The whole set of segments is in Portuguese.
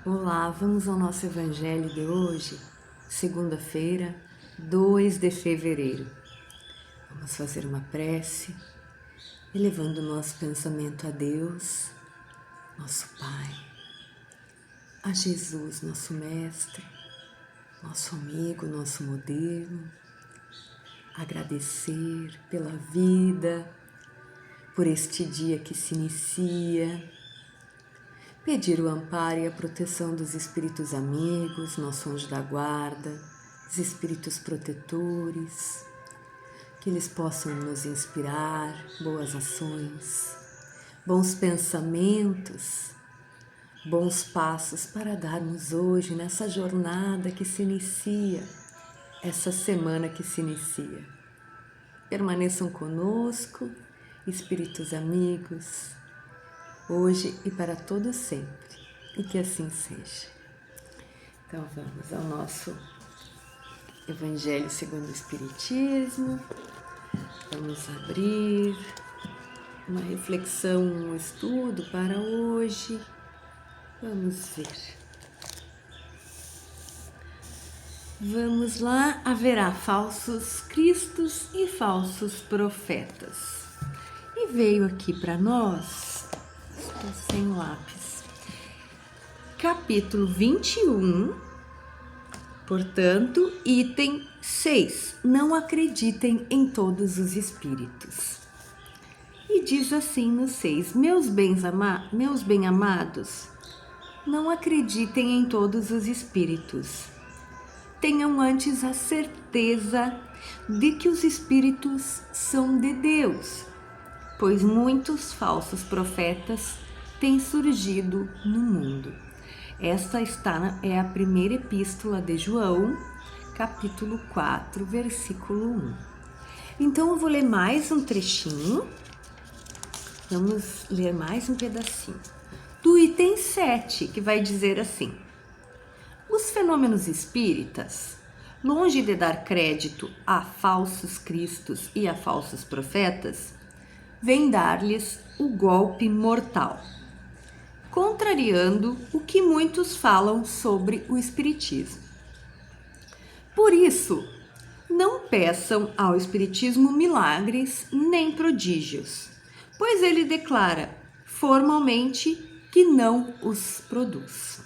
Olá, vamos ao nosso Evangelho de hoje, segunda-feira, 2 de fevereiro. Vamos fazer uma prece, elevando o nosso pensamento a Deus, nosso Pai, a Jesus, nosso Mestre, nosso amigo, nosso modelo. Agradecer pela vida, por este dia que se inicia. Pedir o amparo e a proteção dos espíritos amigos, nosso anjo da guarda, os espíritos protetores, que eles possam nos inspirar boas ações, bons pensamentos, bons passos para darmos hoje nessa jornada que se inicia, essa semana que se inicia. Permaneçam conosco, espíritos amigos, hoje e para todo sempre, e que assim seja. Então vamos ao nosso Evangelho segundo o Espiritismo. Vamos abrir uma reflexão, um estudo para hoje. Vamos ver. Vamos lá, haverá falsos cristos e falsos profetas. E veio aqui para nós, estou sem lápis, capítulo 21, portanto, item 6. Não acreditem em todos os espíritos. E diz assim no 6, meus bem-amados, não acreditem em todos os espíritos. Tenham antes a certeza de que os espíritos são de Deus, pois muitos falsos profetas têm surgido no mundo. Esta é a primeira epístola de João, capítulo 4, versículo 1. Então eu vou ler mais um trechinho. Vamos ler mais um pedacinho. Do item 7, que vai dizer assim: os fenômenos espíritas, longe de dar crédito a falsos cristos e a falsos profetas, vêm dar-lhes o golpe mortal, contrariando o que muitos falam sobre o espiritismo. Por isso, não peçam ao espiritismo milagres nem prodígios, pois ele declara formalmente que não os produz.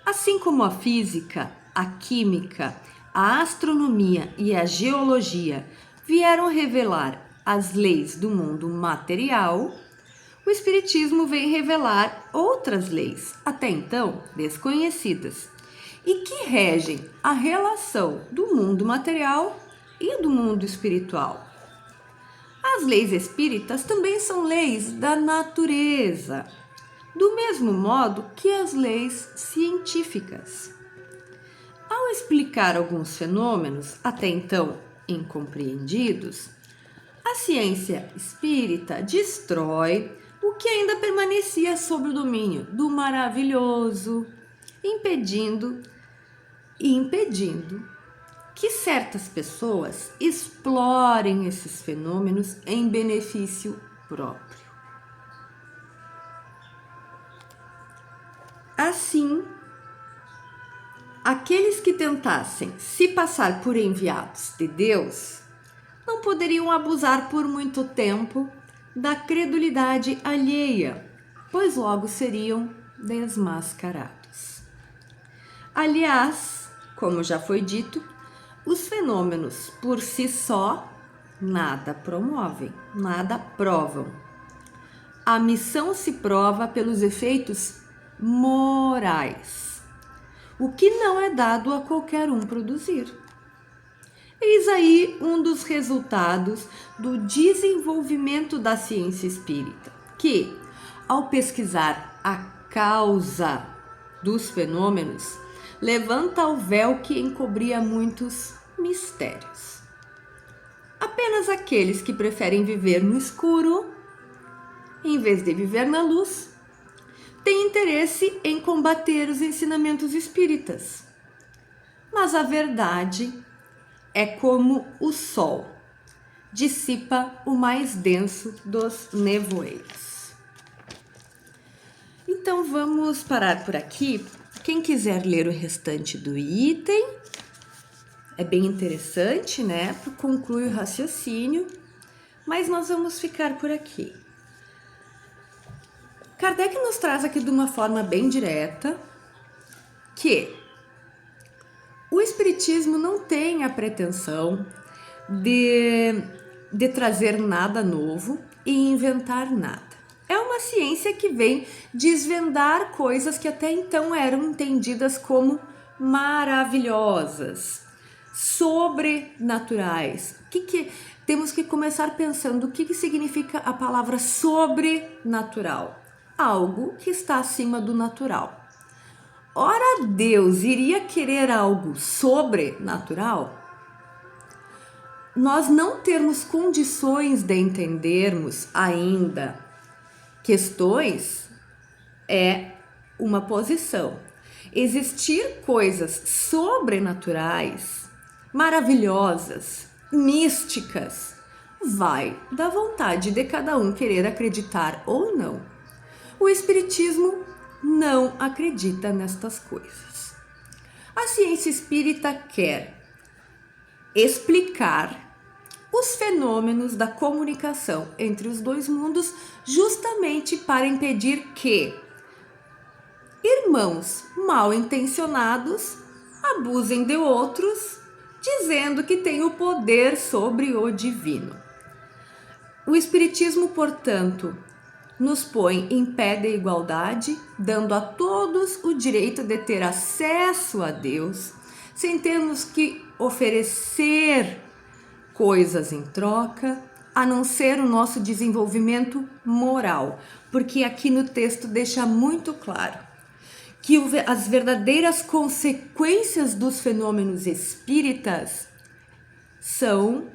Assim como a física, a química, a astronomia e a geologia vieram revelar as leis do mundo material, o Espiritismo vem revelar outras leis, até então desconhecidas, e que regem a relação do mundo material e do mundo espiritual. As leis espíritas também são leis da natureza, do mesmo modo que as leis científicas. Ao explicar alguns fenômenos até então incompreendidos, a ciência espírita destrói o que ainda permanecia sob o domínio do maravilhoso, impedindo que certas pessoas explorem esses fenômenos em benefício próprio. Assim, aqueles que tentassem se passar por enviados de Deus não poderiam abusar por muito tempo da credulidade alheia, pois logo seriam desmascarados. Aliás, como já foi dito, os fenômenos por si só nada promovem, nada provam. A missão se prova pelos efeitos morais, o que não é dado a qualquer um produzir. Eis aí um dos resultados do desenvolvimento da ciência espírita, que, ao pesquisar a causa dos fenômenos, levanta o véu que encobria muitos mistérios. Apenas aqueles que preferem viver no escuro, em vez de viver na luz, têm interesse em combater os ensinamentos espíritas. Mas a verdade é como o sol, dissipa o mais denso dos nevoeiros. Então vamos parar por aqui. Quem quiser ler o restante do item, é bem interessante, né? Conclui o raciocínio, mas nós vamos ficar por aqui. Kardec nos traz aqui de uma forma bem direta que o Espiritismo não tem a pretensão de trazer nada novo e inventar nada. É uma ciência que vem desvendar coisas que até então eram entendidas como maravilhosas, sobrenaturais. Temos que começar pensando o que significa a palavra sobrenatural? Algo que está acima do natural. Ora, Deus iria querer algo sobrenatural? Nós não termos condições de entendermos ainda questões é uma posição. Existir coisas sobrenaturais, maravilhosas, místicas, vai da vontade de cada um querer acreditar ou não. O Espiritismo não acredita nestas coisas. A ciência espírita quer explicar os fenômenos da comunicação entre os dois mundos justamente para impedir que irmãos mal intencionados abusem de outros, dizendo que tem o poder sobre o divino. O Espiritismo, portanto, nos põe em pé de igualdade, dando a todos o direito de ter acesso a Deus, sem termos que oferecer coisas em troca, a não ser o nosso desenvolvimento moral, porque aqui no texto deixa muito claro que as verdadeiras consequências dos fenômenos espíritas são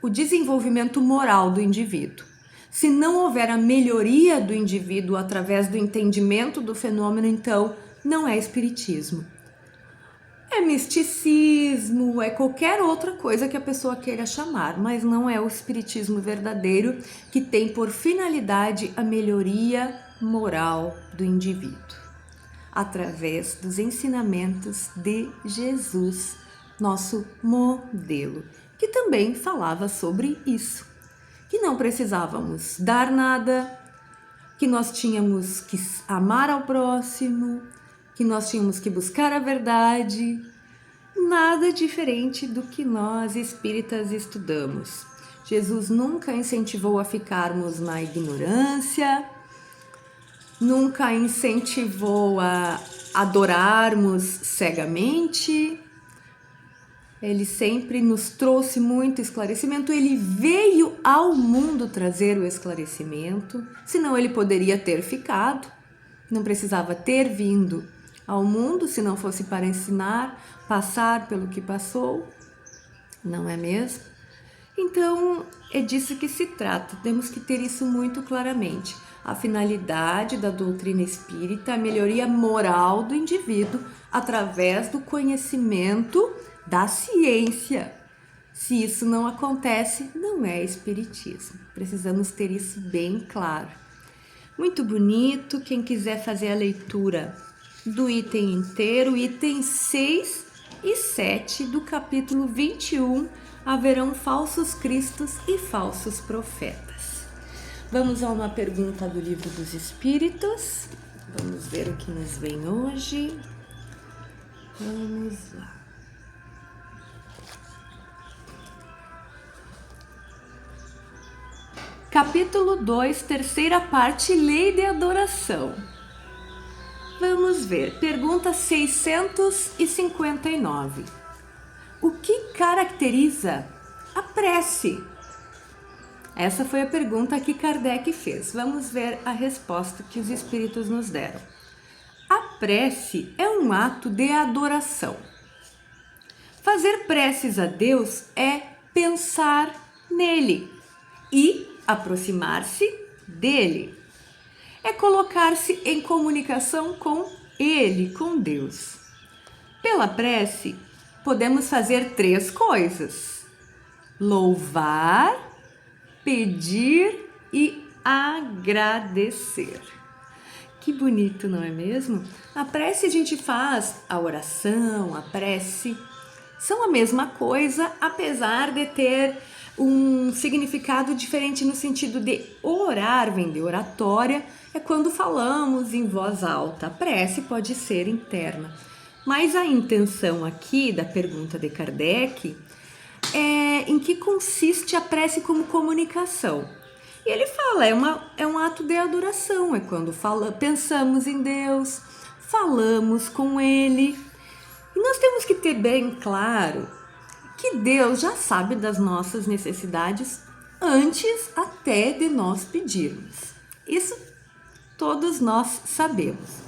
o desenvolvimento moral do indivíduo. Se não houver a melhoria do indivíduo através do entendimento do fenômeno, então não é espiritismo. É misticismo, é qualquer outra coisa que a pessoa queira chamar, mas não é o espiritismo verdadeiro que tem por finalidade a melhoria moral do indivíduo, através dos ensinamentos de Jesus, nosso modelo, que também falava sobre isso. Que não precisávamos dar nada, que nós tínhamos que amar ao próximo, que nós tínhamos que buscar a verdade, nada diferente do que nós espíritas estudamos. Jesus nunca incentivou a ficarmos na ignorância, nunca incentivou a adorarmos cegamente. Ele sempre nos trouxe muito esclarecimento. Ele veio ao mundo trazer o esclarecimento, senão ele poderia ter ficado. Não precisava ter vindo ao mundo se não fosse para ensinar, passar pelo que passou. Não é mesmo? Então, é disso que se trata. Temos que ter isso muito claramente. A finalidade da doutrina espírita é a melhoria moral do indivíduo através do conhecimento da ciência. Se isso não acontece, não é espiritismo. Precisamos ter isso bem claro. Muito bonito. Quem quiser fazer a leitura do item inteiro, item 6 e 7 do capítulo 21, haverão falsos cristos e falsos profetas. Vamos a uma pergunta do Livro dos Espíritos. Vamos ver o que nos vem hoje. Vamos lá. Capítulo 2, terceira parte, Lei de Adoração. Vamos ver, pergunta 659. O que caracteriza a prece? Essa foi a pergunta que Kardec fez. Vamos ver a resposta que os espíritos nos deram. A prece é um ato de adoração. Fazer preces a Deus é pensar nele e aproximar-se dele. É colocar-se em comunicação com ele, com Deus. Pela prece, podemos fazer 3 coisas: louvar, pedir e agradecer. Que bonito, não é mesmo? A prece a gente faz, a oração, a prece são a mesma coisa, apesar de ter um significado diferente no sentido de orar, vem de oratória, é quando falamos em voz alta. A prece pode ser interna. Mas a intenção aqui da pergunta de Kardec é em que consiste a prece como comunicação. E ele fala, é um ato de adoração, é quando pensamos em Deus, falamos com Ele. E nós temos que ter bem claro que Deus já sabe das nossas necessidades antes até de nós pedirmos. Isso todos nós sabemos.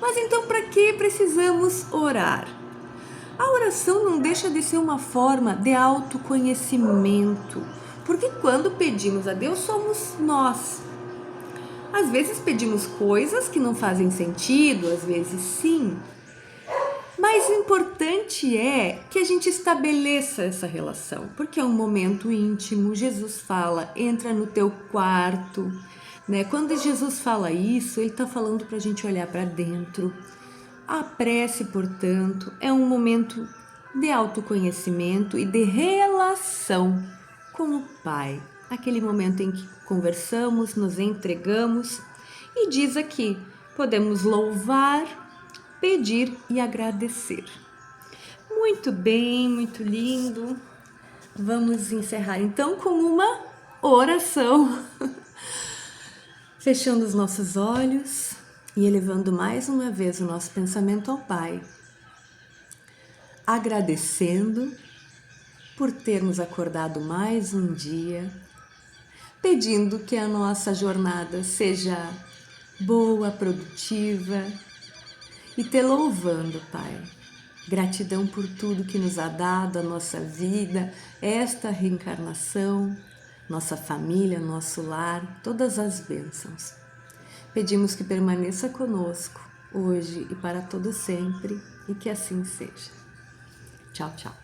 Mas então, para que precisamos orar? A oração não deixa de ser uma forma de autoconhecimento, porque quando pedimos a Deus somos nós. Às vezes pedimos coisas que não fazem sentido, às vezes sim. Mas o importante é que a gente estabeleça essa relação, porque é um momento íntimo. Jesus fala, entra no teu quarto, né? Quando Jesus fala isso, ele está falando para a gente olhar para dentro. A prece, portanto, é um momento de autoconhecimento e de relação com o Pai. Aquele momento em que conversamos, nos entregamos e diz aqui, podemos louvar, pedir e agradecer. Muito bem, muito lindo. Vamos encerrar então com uma oração. Fechando os nossos olhos e elevando mais uma vez o nosso pensamento ao Pai, agradecendo por termos acordado mais um dia, pedindo que a nossa jornada seja boa, produtiva e te louvando, Pai. Gratidão por tudo que nos há dado, a nossa vida, esta reencarnação, nossa família, nosso lar, todas as bênçãos. Pedimos que permaneça conosco hoje e para todo sempre e que assim seja. Tchau, tchau.